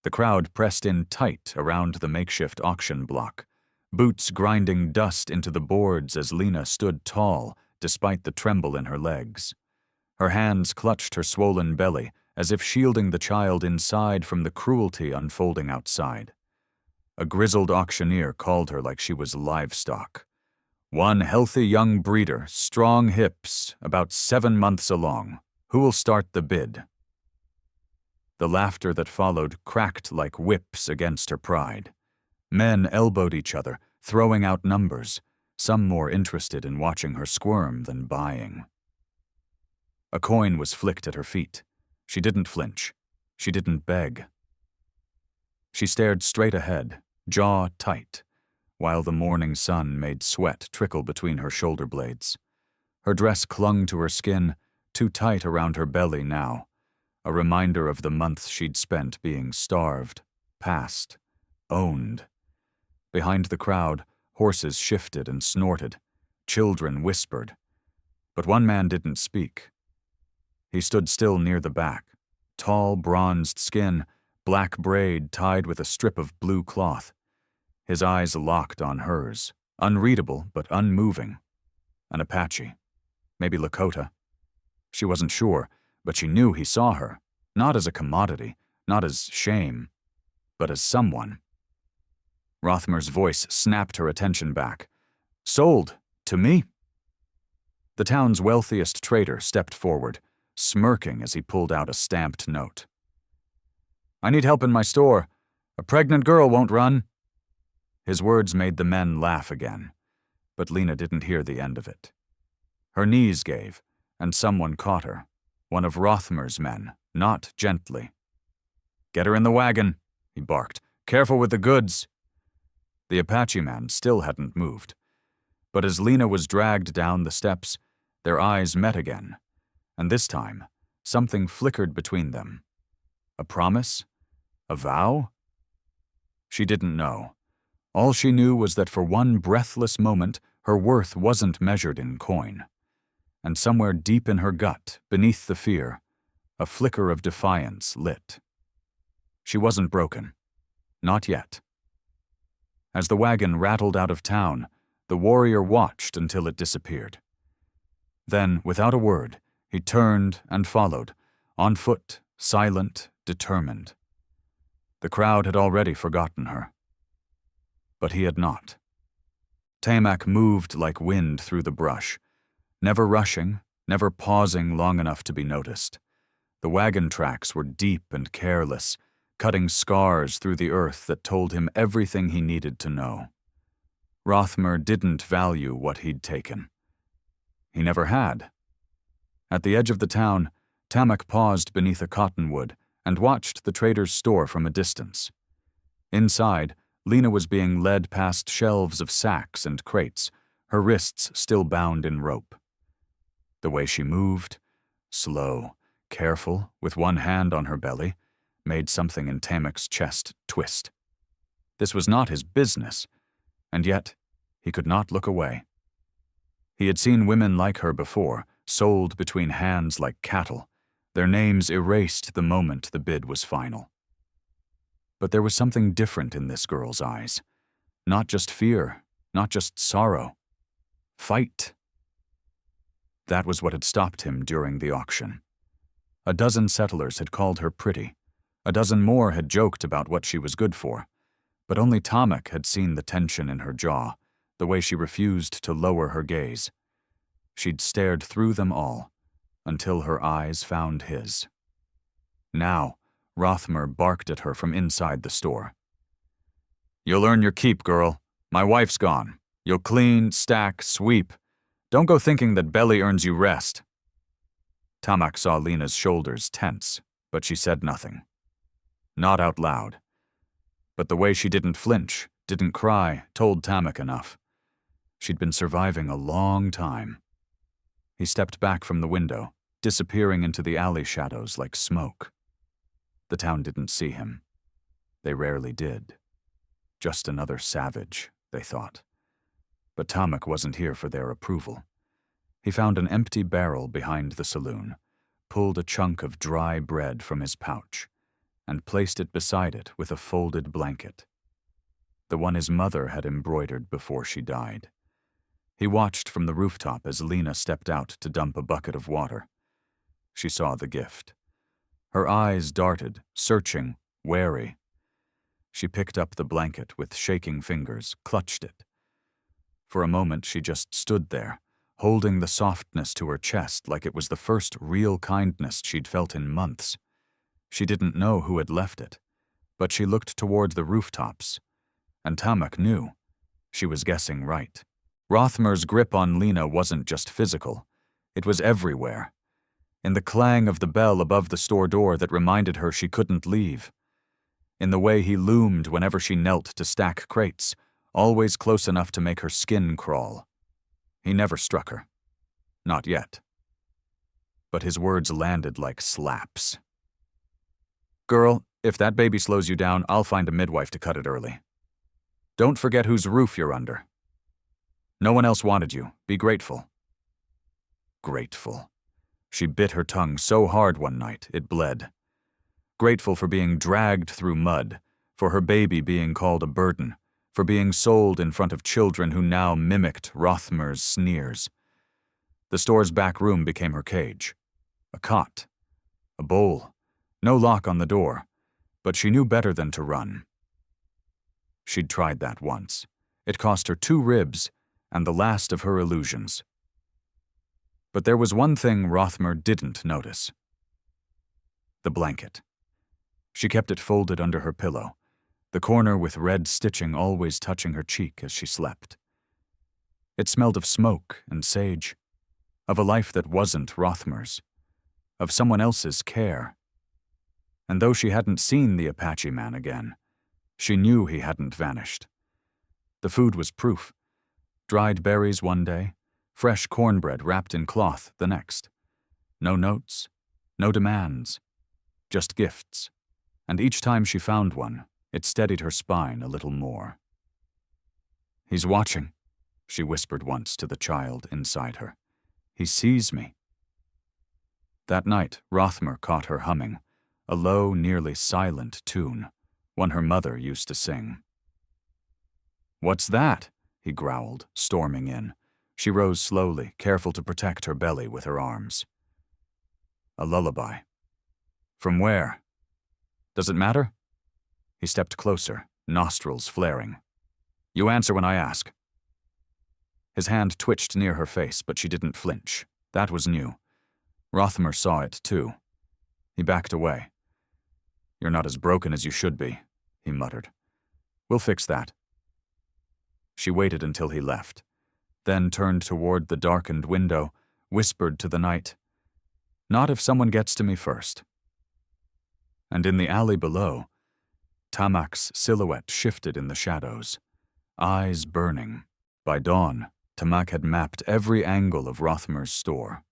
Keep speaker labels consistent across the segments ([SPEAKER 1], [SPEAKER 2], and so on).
[SPEAKER 1] The crowd pressed in tight around the makeshift auction block, boots grinding dust into the boards as Lena stood tall despite the tremble in her legs. Her hands clutched her swollen belly as if shielding the child inside from the cruelty unfolding outside. A grizzled auctioneer called her like she was livestock. One healthy young breeder, strong hips, about 7 months along. Who will start the bid? The laughter that followed cracked like whips against her pride. Men elbowed each other, throwing out numbers, some more interested in watching her squirm than buying. A coin was flicked at her feet. She didn't flinch. She didn't beg. She stared straight ahead, jaw tight, while the morning sun made sweat trickle between her shoulder blades. Her dress clung to her skin, too tight around her belly now, a reminder of the months she'd spent being starved, passed, owned. Behind the crowd, horses shifted and snorted. Children whispered. But one man didn't speak. He stood still near the back, tall, bronzed skin, black braid tied with a strip of blue cloth. His eyes locked on hers, unreadable but unmoving. An Apache. Maybe Lakota. She wasn't sure, but she knew he saw her, not as a commodity, not as shame, but as someone. Rothmer's voice snapped her attention back. Sold. To me? The town's wealthiest trader stepped forward, smirking as he pulled out a stamped note. I need help in my store. A pregnant girl won't run. His words made the men laugh again, but Lena didn't hear the end of it. Her knees gave, and someone caught her, one of Rothmer's men, not gently. Get her in the wagon, he barked. Careful with the goods. The Apache man still hadn't moved, but as Lena was dragged down the steps, their eyes met again, and this time, something flickered between them. A promise? A vow? She didn't know. All she knew was that for one breathless moment, her worth wasn't measured in coin. And somewhere deep in her gut, beneath the fear, a flicker of defiance lit. She wasn't broken. Not yet. As the wagon rattled out of town, the warrior watched until it disappeared. Then, without a word, he turned and followed, on foot, silent, determined. The crowd had already forgotten her. But he had not. Tamak moved like wind through the brush, never rushing, never pausing long enough to be noticed. The wagon tracks were deep and careless, cutting scars through the earth that told him everything he needed to know. Rothmer didn't value what he'd taken. He never had. At the edge of the town, Tamak paused beneath a cottonwood and watched the trader's store from a distance. Inside, Lena was being led past shelves of sacks and crates, her wrists still bound in rope. The way she moved, slow, careful, with one hand on her belly, made something in Tamak's chest twist. This was not his business, and yet he could not look away. He had seen women like her before, sold between hands like cattle, their names erased the moment the bid was final. But there was something different in this girl's eyes. Not just fear, not just sorrow. Fight. That was what had stopped him during the auction. A dozen settlers had called her pretty. A dozen more had joked about what she was good for. But only Tamak had seen the tension in her jaw, the way she refused to lower her gaze. She'd stared through them all, until her eyes found his. Now, Rothmer barked at her from inside the store. You'll earn your keep, girl. My wife's gone. You'll clean, stack, sweep. Don't go thinking that belly earns you rest. Tamak saw Lena's shoulders tense, but she said nothing. Not out loud. But the way she didn't flinch, didn't cry, told Tamak enough. She'd been surviving a long time. He stepped back from the window, disappearing into the alley shadows like smoke. The town didn't see him. They rarely did. Just another savage, they thought. But Tamak wasn't here for their approval. He found an empty barrel behind the saloon, pulled a chunk of dry bread from his pouch, and placed it beside it with a folded blanket, the one his mother had embroidered before she died. He watched from the rooftop as Lena stepped out to dump a bucket of water. She saw the gift. Her eyes darted, searching, wary. She picked up the blanket with shaking fingers, clutched it. For a moment she just stood there, holding the softness to her chest like it was the first real kindness she'd felt in months. She didn't know who had left it, but she looked toward the rooftops, and Tamak knew. She was guessing right. Rothmer's grip on Lena wasn't just physical. It was everywhere. In the clang of the bell above the store door that reminded her she couldn't leave. In the way he loomed whenever she knelt to stack crates, always close enough to make her skin crawl. He never struck her. Not yet. But his words landed like slaps. "Girl, if that baby slows you down, I'll find a midwife to cut it early. Don't forget whose roof you're under. No one else wanted you. Be grateful." Grateful. She bit her tongue so hard one night, it bled. Grateful for being dragged through mud, for her baby being called a burden, for being sold in front of children who now mimicked Rothmer's sneers. The store's back room became her cage. A cot. A bowl. No lock on the door, but she knew better than to run. She'd tried that once. It cost her 2 ribs and the last of her illusions. But there was one thing Rothmer didn't notice. The blanket. She kept it folded under her pillow, the corner with red stitching always touching her cheek as she slept. It smelled of smoke and sage, of a life that wasn't Rothmer's, of someone else's care. And though she hadn't seen the Apache man again, she knew he hadn't vanished. The food was proof. Dried berries one day, fresh cornbread wrapped in cloth the next. No notes, no demands, just gifts. And each time she found one, it steadied her spine a little more. "He's watching," she whispered once to the child inside her. "He sees me." That night, Rothmer caught her humming, a low, nearly silent tune, one her mother used to sing. "What's that?" he growled, storming in. She rose slowly, careful to protect her belly with her arms. "A lullaby." "From where? Does it matter?" He stepped closer, nostrils flaring. "You answer when I ask." His hand twitched near her face, but she didn't flinch. That was new. Rothmer saw it, too. He backed away. "You're not as broken as you should be," he muttered. "We'll fix that." She waited until he left, then turned toward the darkened window, whispered to the night, "Not if someone gets to me first." And in the alley below, Tamak's silhouette shifted in the shadows, eyes burning. By dawn, Tamak had mapped every angle of Rothmer's store.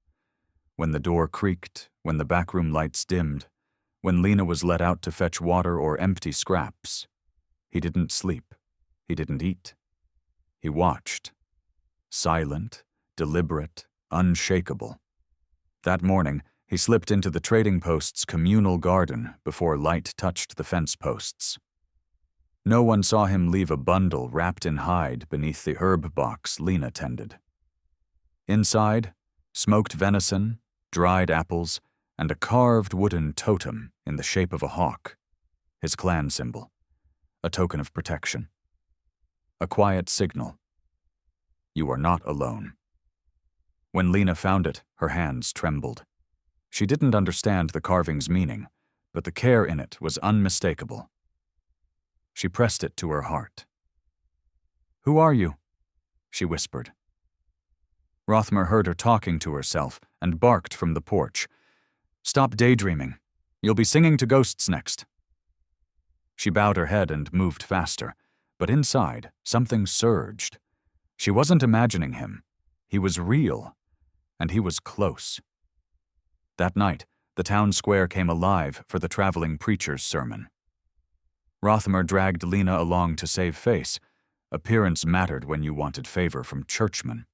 [SPEAKER 1] When the door creaked, when the backroom lights dimmed, when Lena was let out to fetch water or empty scraps, he didn't sleep. He didn't eat. He watched. Silent, deliberate, unshakable. That morning, he slipped into the trading post's communal garden before light touched the fence posts. No one saw him leave a bundle wrapped in hide beneath the herb box Lena tended. Inside, smoked venison, dried apples, and a carved wooden totem in the shape of a hawk, his clan symbol, a token of protection. A quiet signal. You are not alone. When Lena found it, her hands trembled. She didn't understand the carving's meaning, but the care in it was unmistakable. She pressed it to her heart. "Who are you?" she whispered. Rothmer heard her talking to herself and barked from the porch. "Stop daydreaming. You'll be singing to ghosts next." She bowed her head and moved faster, but inside, something surged. She wasn't imagining him. He was real, and he was close. That night, the town square came alive for the traveling preacher's sermon. Rothmer dragged Lena along to save face. Appearance mattered when you wanted favor from churchmen.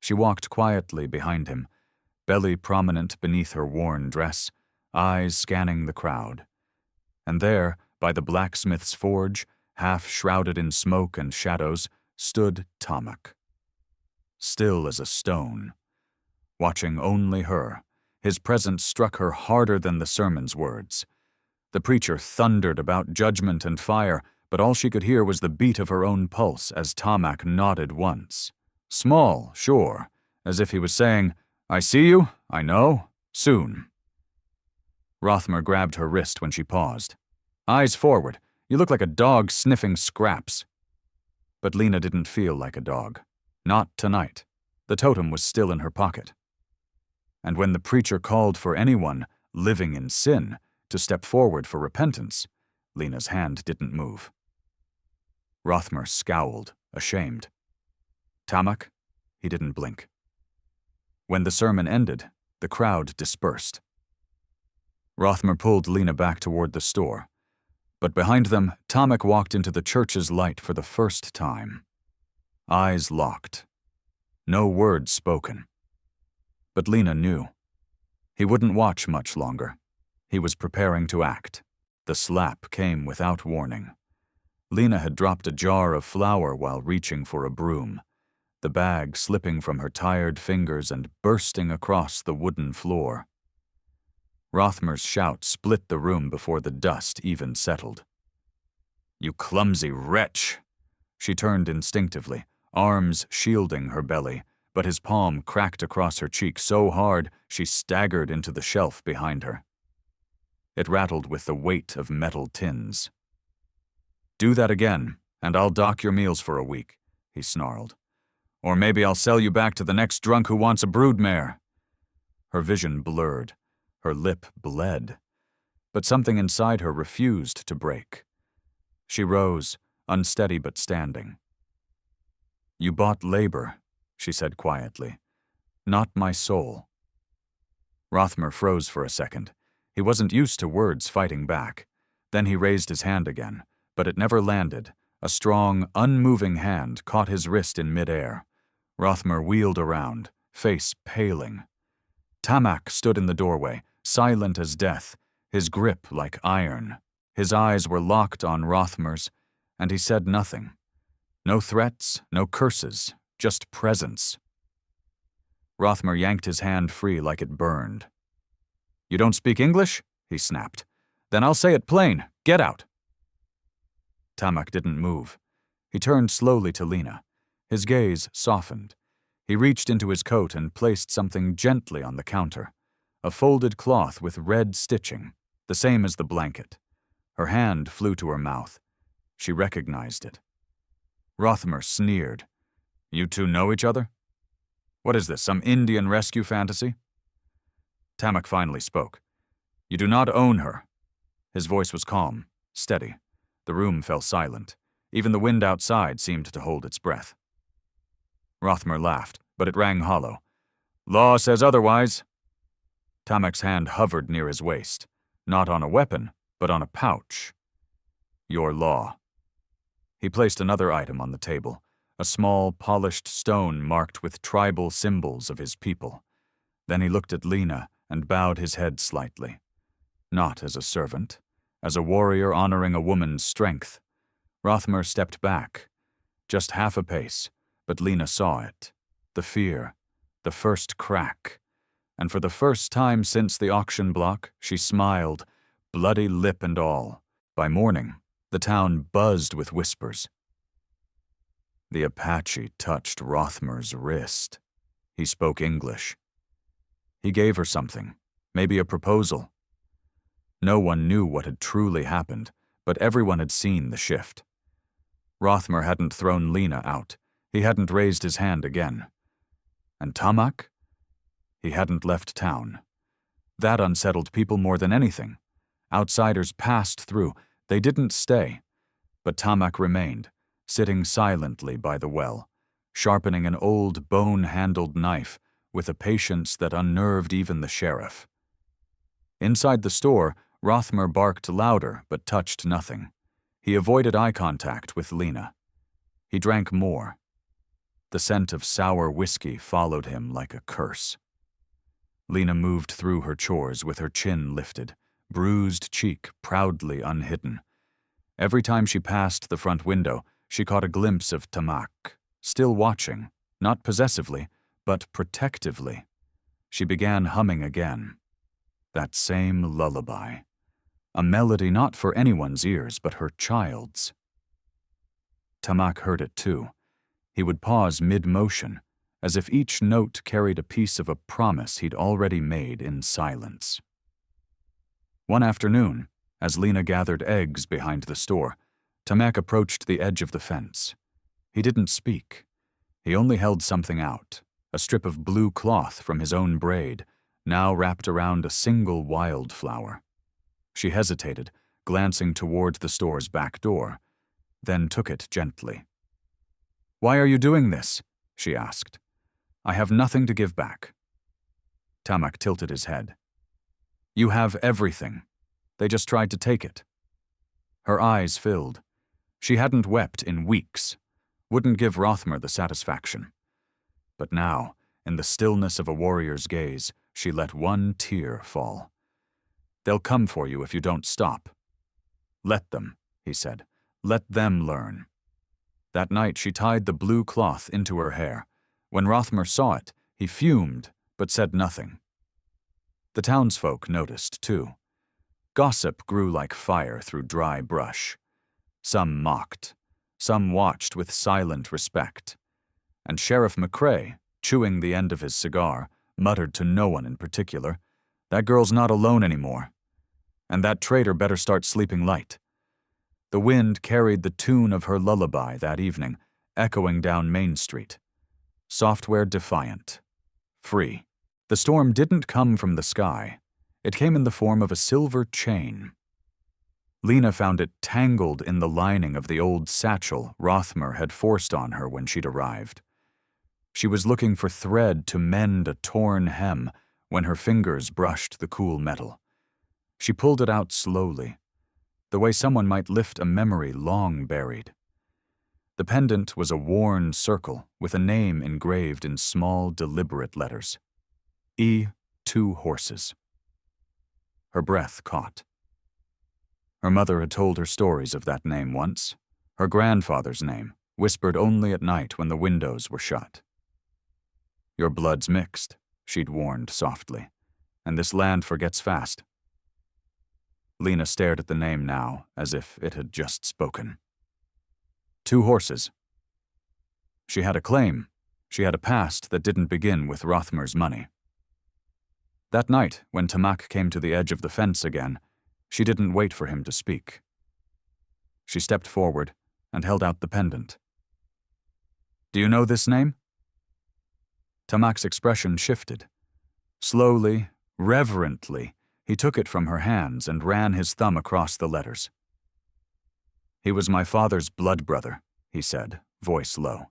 [SPEAKER 1] She walked quietly behind him, belly prominent beneath her worn dress, eyes scanning the crowd. And there, by the blacksmith's forge, half shrouded in smoke and shadows, stood Tamak. Still as a stone, watching only her. His presence struck her harder than the sermon's words. The preacher thundered about judgment and fire, but all she could hear was the beat of her own pulse as Tamak nodded once. Small, sure, as if he was saying, "I see you, I know, soon." Rothmer grabbed her wrist when she paused. "Eyes forward. You look like a dog sniffing scraps." But Lena didn't feel like a dog. Not tonight. The totem was still in her pocket. And when the preacher called for anyone living in sin to step forward for repentance, Lena's hand didn't move. Rothmer scowled, ashamed. Tamak? He didn't blink. When the sermon ended, the crowd dispersed. Rothmer pulled Lena back toward the store, but behind them, Tamak walked into the church's light for the first time. Eyes locked. No words spoken. But Lena knew. He wouldn't watch much longer. He was preparing to act. The slap came without warning. Lena had dropped a jar of flour while reaching for a broom, the bag slipping from her tired fingers and bursting across the wooden floor. Rothmer's shout split the room before the dust even settled. "You clumsy wretch!" She turned instinctively, arms shielding her belly, but his palm cracked across her cheek so hard she staggered into the shelf behind her. It rattled with the weight of metal tins. "Do that again, and I'll dock your meals for a week," he snarled. "Or maybe I'll sell you back to the next drunk who wants a broodmare." Her vision blurred. Her lip bled. But something inside her refused to break. She rose, unsteady but standing. "You bought labor," she said quietly. "Not my soul." Rothmer froze for a second. He wasn't used to words fighting back. Then he raised his hand again, but it never landed. A strong, unmoving hand caught his wrist in midair. Rothmer wheeled around, face paling. Tamak stood in the doorway, silent as death, his grip like iron. His eyes were locked on Rothmer's, and he said nothing. No threats, no curses, just presence. Rothmer yanked his hand free like it burned. "You don't speak English?" he snapped. "Then I'll say it plain. Get out." Tamak didn't move. He turned slowly to Lena. His gaze softened. He reached into his coat and placed something gently on the counter. A folded cloth with red stitching, the same as the blanket. Her hand flew to her mouth. She recognized it. Rothmer sneered. "You two know each other? What is this, some Indian rescue fantasy?" Tamak finally spoke. "You do not own her." His voice was calm, steady. The room fell silent. Even the wind outside seemed to hold its breath. Rothmer laughed, but it rang hollow. "Law says otherwise." Tamak's hand hovered near his waist, not on a weapon, but on a pouch. "Your law." He placed another item on the table, a small, polished stone marked with tribal symbols of his people. Then he looked at Lena and bowed his head slightly. Not as a servant, as a warrior honoring a woman's strength. Rothmer stepped back, just half a pace, but Lena saw it. The fear, the first crack. And for the first time since the auction block, she smiled, bloody lip and all. By morning, the town buzzed with whispers. The Apache touched Rothmer's wrist. He spoke English. He gave her something, maybe a proposal. No one knew what had truly happened, but everyone had seen the shift. Rothmer hadn't thrown Lena out. He hadn't raised his hand again. And Tamak? He hadn't left town. That unsettled people more than anything. Outsiders passed through. They didn't stay. But Tamak remained, sitting silently by the well, sharpening an old bone-handled knife with a patience that unnerved even the sheriff. Inside the store, Rothmer barked louder but touched nothing. He avoided eye contact with Lena. He drank more. The scent of sour whiskey followed him like a curse. Lena moved through her chores with her chin lifted, bruised cheek proudly unhidden. Every time she passed the front window, she caught a glimpse of Tamak, still watching, not possessively, but protectively. She began humming again. That same lullaby. A melody not for anyone's ears but her child's. Tamak heard it too. He would pause mid-motion, as if each note carried a piece of a promise he'd already made in silence. One afternoon, as Lena gathered eggs behind the store, Tamak approached the edge of the fence. He didn't speak. He only held something out, a strip of blue cloth from his own braid, now wrapped around a single wildflower. She hesitated, glancing toward the store's back door, then took it gently. "Why are you doing this?" she asked. "I have nothing to give back." Tamak tilted his head. "You have everything. They just tried to take it." Her eyes filled. She hadn't wept in weeks, wouldn't give Rothmer the satisfaction. But now, in the stillness of a warrior's gaze, she let one tear fall. "They'll come for you if you don't stop." "Let them," he said. "Let them learn." That night she tied the blue cloth into her hair. When Rothmer saw it, he fumed, but said nothing. The townsfolk noticed, too. Gossip grew like fire through dry brush. Some mocked. Some watched with silent respect. And Sheriff McCrae, chewing the end of his cigar, muttered to no one in particular, "That girl's not alone anymore. And that traitor better start sleeping light." The wind carried the tune of her lullaby that evening, echoing down Main Street. Software defiant. Free. The storm didn't come from the sky. It came in the form of a silver chain. Lena found it tangled in the lining of the old satchel Rothmer had forced on her when she'd arrived. She was looking for thread to mend a torn hem when her fingers brushed the cool metal. She pulled it out slowly, the way someone might lift a memory long buried. The pendant was a worn circle with a name engraved in small, deliberate letters. E. 2 Horses. Her breath caught. Her mother had told her stories of that name once, her grandfather's name, whispered only at night when the windows were shut. "Your blood's mixed," she'd warned softly, "and this land forgets fast." Lena stared at the name now, as if it had just spoken. 2 horses. She had a claim. She had a past that didn't begin with Rothmer's money. That night, when Tamak came to the edge of the fence again, she didn't wait for him to speak. She stepped forward and held out the pendant. "Do you know this name?" Tamak's expression shifted. Slowly, reverently, he took it from her hands and ran his thumb across the letters. "He was my father's blood brother," he said, voice low.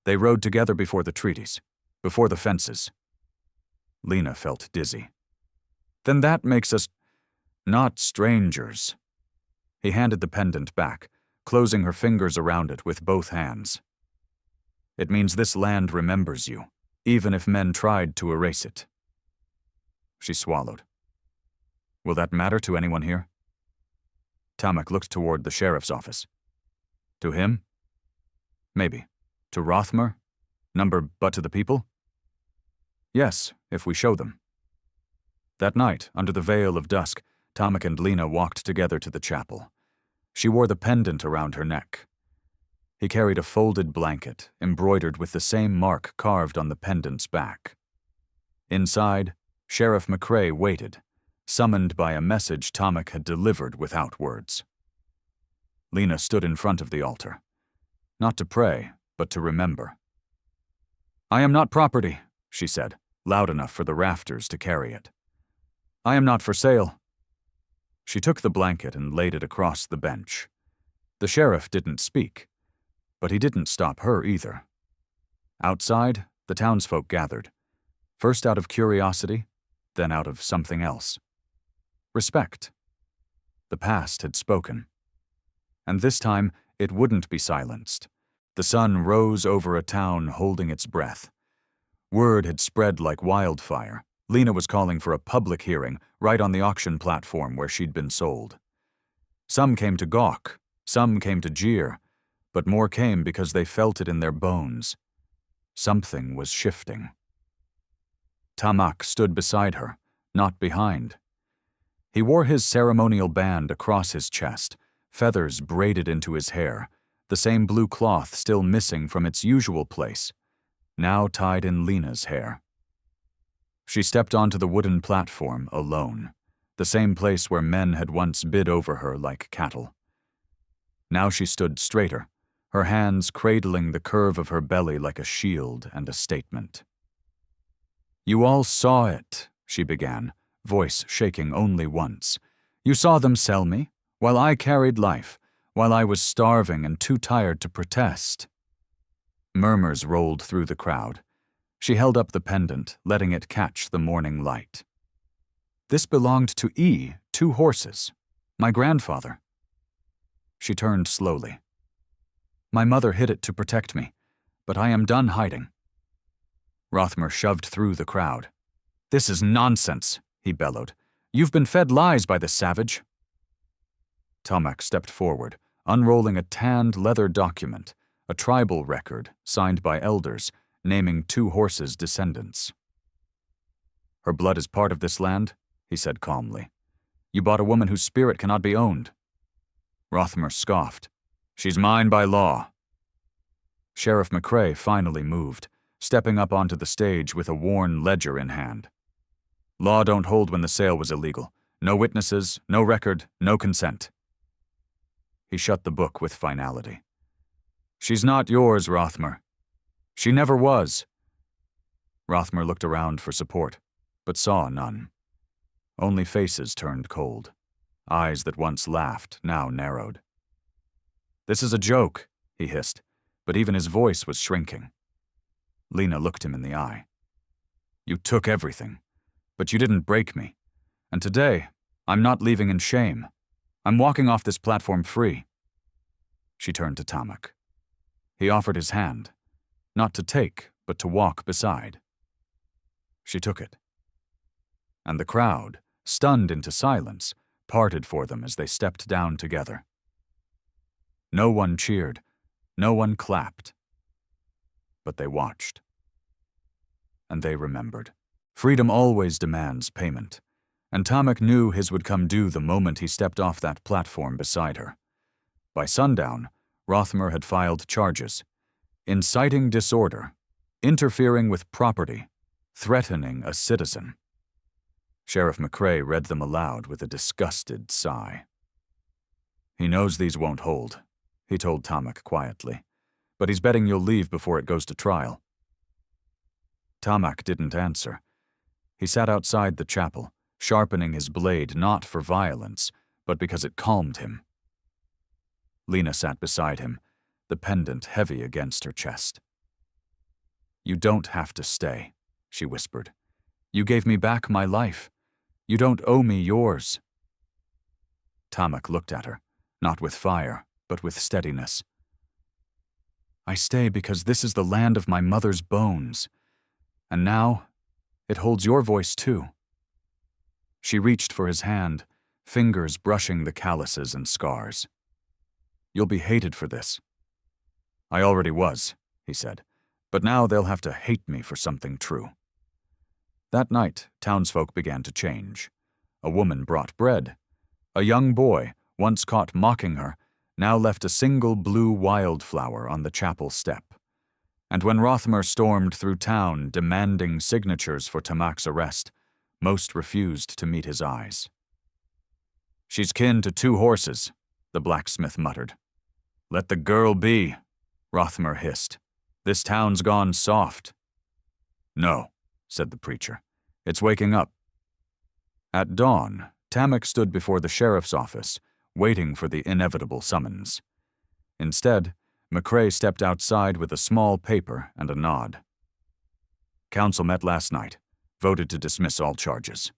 [SPEAKER 1] "They rode together before the treaties, before the fences." Lena felt dizzy. "Then that makes us not strangers." He handed the pendant back, closing her fingers around it with both hands. "It means this land remembers you, even if men tried to erase it." She swallowed. "Will that matter to anyone here?" Tamak looked toward the sheriff's office. "To him? Maybe. To Rothmer? But to the people? Yes, if we show them." That night, under the veil of dusk, Tamak and Lena walked together to the chapel. She wore the pendant around her neck. He carried a folded blanket, embroidered with the same mark carved on the pendant's back. Inside, Sheriff McCrae waited, summoned by a message Tamak had delivered without words. Lena stood in front of the altar, not to pray, but to remember. "I am not property," she said, loud enough for the rafters to carry it. "I am not for sale." She took the blanket and laid it across the bench. The sheriff didn't speak, but he didn't stop her either. Outside, the townsfolk gathered, first out of curiosity, then out of something else. Respect. The past had spoken. And this time, it wouldn't be silenced. The sun rose over a town holding its breath. Word had spread like wildfire. Lena was calling for a public hearing right on the auction platform where she'd been sold. Some came to gawk, some came to jeer, but more came because they felt it in their bones. Something was shifting. Tamak stood beside her, not behind. He wore his ceremonial band across his chest, feathers braided into his hair, the same blue cloth still missing from its usual place, now tied in Lena's hair. She stepped onto the wooden platform alone, the same place where men had once bid over her like cattle. Now she stood straighter, her hands cradling the curve of her belly like a shield and a statement. "You all saw it," she began, voice shaking only once. "You saw them sell me, while I carried life, while I was starving and too tired to protest." Murmurs rolled through the crowd. She held up the pendant, letting it catch the morning light. "This belonged to 2 horses. My grandfather." She turned slowly. "My mother hid it to protect me, but I am done hiding." Rothmer shoved through the crowd. "This is nonsense," he bellowed. "You've been fed lies by this savage." Tamak stepped forward, unrolling a tanned leather document, a tribal record signed by elders, naming 2 horses' descendants. "Her blood is part of this land," he said calmly. "You bought a woman whose spirit cannot be owned." Rothmer scoffed. "She's mine by law." Sheriff McCrae finally moved, stepping up onto the stage with a worn ledger in hand. "Law don't hold when the sale was illegal. No witnesses, no record, no consent." He shut the book with finality. "She's not yours, Rothmer. She never was." Rothmer looked around for support, but saw none. Only faces turned cold. Eyes that once laughed now narrowed. "This is a joke," he hissed, but even his voice was shrinking. Lena looked him in the eye. "You took everything, but you didn't break me. And today, I'm not leaving in shame. I'm walking off this platform free." She turned to Tamak. He offered his hand, not to take, but to walk beside. She took it. And the crowd, stunned into silence, parted for them as they stepped down together. No one cheered, no one clapped. But they watched. And they remembered. Freedom always demands payment, and Tamak knew his would come due the moment he stepped off that platform beside her. By sundown, Rothmer had filed charges: inciting disorder, interfering with property, threatening a citizen. Sheriff McCrae read them aloud with a disgusted sigh. "He knows these won't hold," he told Tamak quietly, "but he's betting you'll leave before it goes to trial." Tamak didn't answer. He sat outside the chapel, sharpening his blade not for violence, but because it calmed him. Lena sat beside him, the pendant heavy against her chest. "You don't have to stay," she whispered. "You gave me back my life. You don't owe me yours." Tamak looked at her, not with fire, but with steadiness. "I stay because this is the land of my mother's bones. And now, it holds your voice too." She reached for his hand, fingers brushing the calluses and scars. "You'll be hated for this." "I already was," he said, "but now they'll have to hate me for something true." That night, townsfolk began to change. A woman brought bread. A young boy, once caught mocking her, now left a single blue wildflower on the chapel step. And when Rothmer stormed through town demanding signatures for Tamak's arrest, most refused to meet his eyes. "She's kin to 2 horses," the blacksmith muttered. "Let the girl be," Rothmer hissed. "This town's gone soft." "No," said the preacher. "It's waking up." At dawn, Tamak stood before the sheriff's office, waiting for the inevitable summons. Instead, McCrae stepped outside with a small paper and a nod. "Council met last night, voted to dismiss all charges."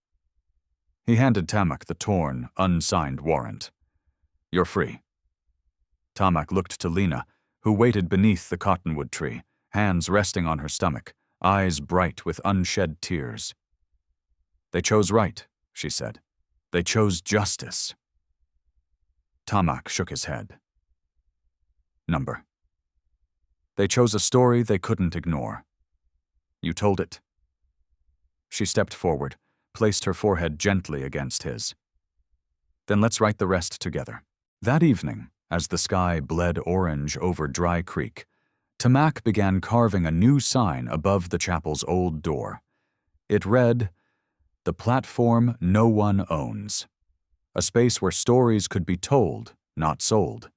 [SPEAKER 1] He handed Tamak the torn, unsigned warrant. "You're free." Tamak looked to Lena, who waited beneath the cottonwood tree, hands resting on her stomach, eyes bright with unshed tears. They chose right, she said. They chose justice. Tamak shook his head. Number. They chose a story they couldn't ignore. You told it. She stepped forward, placed her forehead gently against his. Then let's write the rest together. That evening, as the sky bled orange over Dry Creek, Tamak began carving a new sign above the chapel's old door. It read, "The platform no one owns." A space where stories could be told, not sold.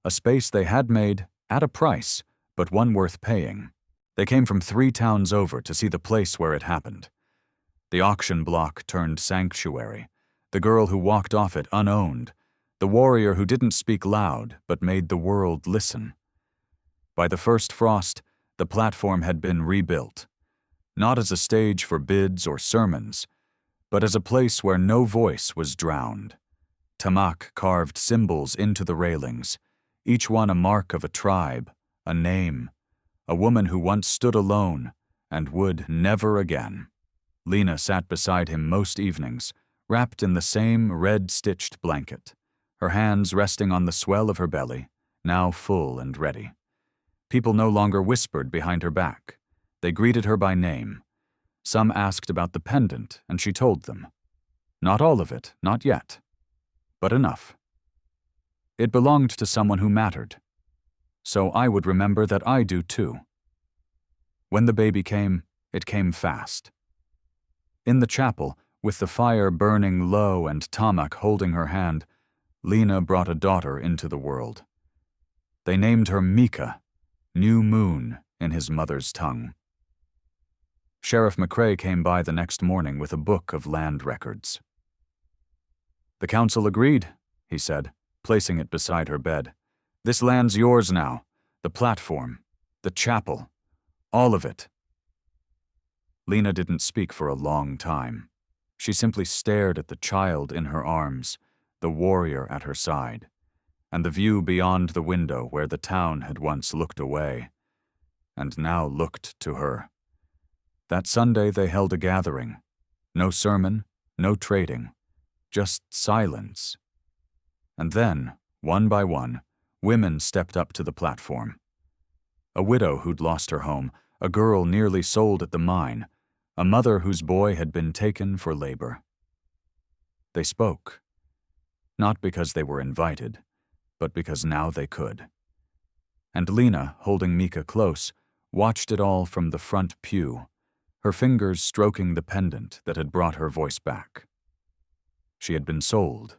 [SPEAKER 1] A space they had made at a price, but one worth paying. They came from 3 towns over to see the place where it happened. The auction block turned sanctuary, the girl who walked off it unowned, the warrior who didn't speak loud but made the world listen. By the first frost, the platform had been rebuilt, not as a stage for bids or sermons, but as a place where no voice was drowned. Tamak carved symbols into the railings, each one a mark of a tribe, a name, a woman who once stood alone and would never again. Lena sat beside him most evenings, wrapped in the same red-stitched blanket, her hands resting on the swell of her belly, now full and ready. People no longer whispered behind her back. They greeted her by name. Some asked about the pendant, and she told them. Not all of it, not yet, but enough. It belonged to someone who mattered. So I would remember that I do too. When the baby came, it came fast. In the chapel, with the fire burning low and Tamak holding her hand, Lena brought a daughter into the world. They named her Mika, New Moon in his mother's tongue. Sheriff McCrae came by the next morning with a book of land records. The council agreed, he said, placing it beside her bed. This land's yours now, the platform, the chapel, all of it. Lena didn't speak for a long time. She simply stared at the child in her arms, the warrior at her side, and the view beyond the window where the town had once looked away, and now looked to her. That Sunday they held a gathering. No sermon, no trading, just silence. And then, one by one, women stepped up to the platform. A widow who'd lost her home, a girl nearly sold at the mine, a mother whose boy had been taken for labor. They spoke, not because they were invited, but because now they could. And Lena, holding Mika close, watched it all from the front pew, her fingers stroking the pendant that had brought her voice back. She had been sold,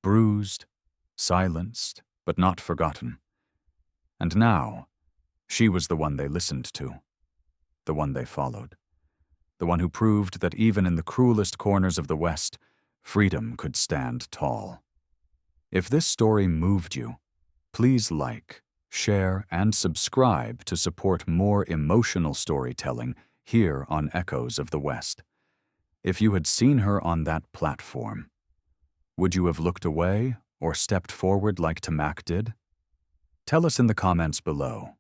[SPEAKER 1] bruised, silenced, but not forgotten. And now, she was the one they listened to, the one they followed, the one who proved that even in the cruelest corners of the West, freedom could stand tall. If this story moved you, please like, share, and subscribe to support more emotional storytelling here on Echoes of the West. If you had seen her on that platform, would you have looked away or stepped forward like Tamak did? Tell us in the comments below.